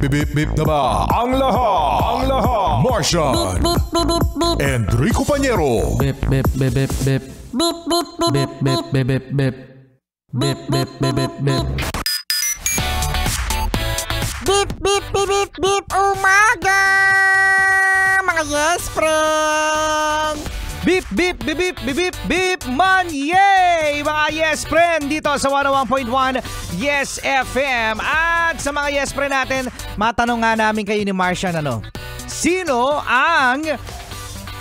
Bip na ba ang lahat? Martian Enrico Pañero. Bip bip bip bip bip bip bip bip bip bip bip bip bip bip bip bip. Bip bip bip bip bip umaga mga yes friend. Bip bip bip bip bip bip bip man yay mga yes friend dito sa 101.1 Yes FM. At sa mga yes friend natin, matanong nga namin kayo ni Martian, sino ang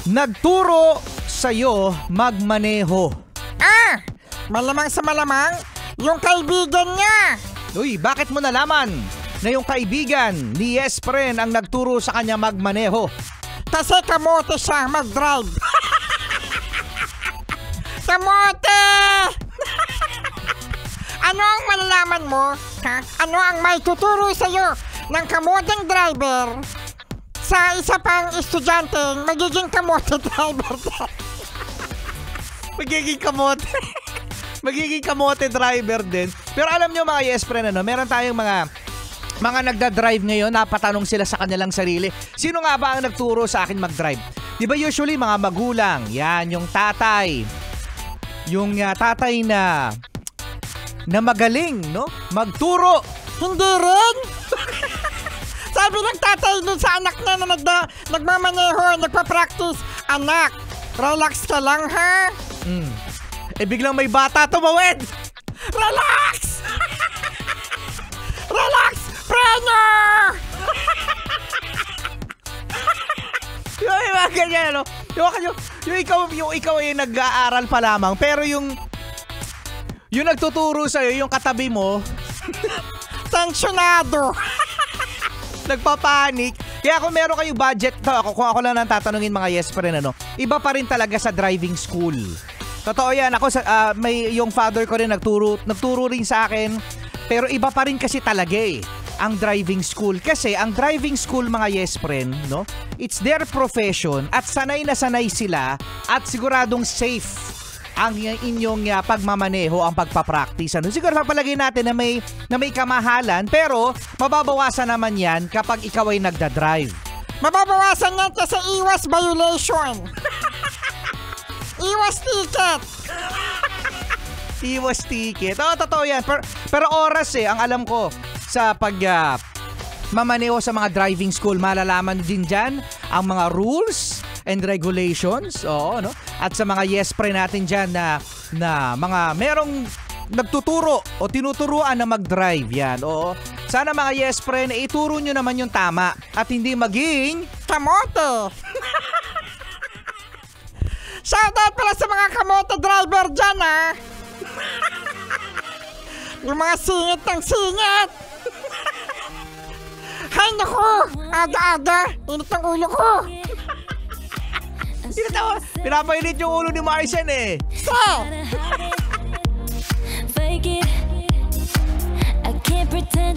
nagturo sa'yo magmaneho? Malamang sa malamang yung kaibigan niya. Uy, bakit mo nalaman na yung kaibigan ni yes friend ang nagturo sa kanya magmaneho? Kasi kamote siya mag-drive. Kamote! Ano ang malalaman mo? Ano ang may tuturo sa'yo ng kamoteng driver sa isa pang estudyanteng magiging kamote driver? Magiging kamote driver din. Pero alam nyo mga yes friend, meron tayong mga nagda-drive ngayon, napatanong sila sa kanilang sarili, sino nga ba ang nagturo sa akin mag-drive? Di ba usually mga magulang, yan, yung tatay. Yung tatay na magaling, magturo. Hindi rin. Sabi ng tatay dun sa anak niya na nagmamaneho, nagpa-practice, anak, relax ka lang ha. Biglang may bata tumawid. Relax! Relax, preno! Yung mga ganyan, Yung ikaw ay nag-aaral pa lamang, pero yung nagtuturo sa'yo, yung katabi mo, tensyonado. Nagpapanik. Kaya kung meron kayong budget, kung ako lang nang tatanungin mga yes friend, iba pa rin talaga sa driving school. Totoo yan. Ako, yung father ko rin nagturo rin sa akin, pero iba pa rin kasi talaga ang driving school. Kasi ang driving school mga yes friend, it's their profession at sanay na sanay sila at siguradong safe ang inyong pagmamaneho, ang pagpapractice. Siguro papalagay natin na may kamahalan, pero mababawasan naman yan kapag ikaw ay nagdadrive. Mababawasan yan kasi iwas violation. Iwas ticket. Iwas ticket. Totoo yan. Pero oras ang alam ko sa mamaneho sa mga driving school, malalaman din dyan ang mga rules and regulations. Oo, At sa mga yes friend natin dyan na mga merong nagtuturo o tinuturuan na mag-drive yan. Oo. Sana mga yes friend, ituro nyo naman yung tama at hindi maging kamote. Shoutout pala sa mga kamote driver dyan yung mga singit ng singit. Hay naku, aga-aga, init ang ulo ko. Pinapainit yung ulo ni Martian Fake it, I can't pretend.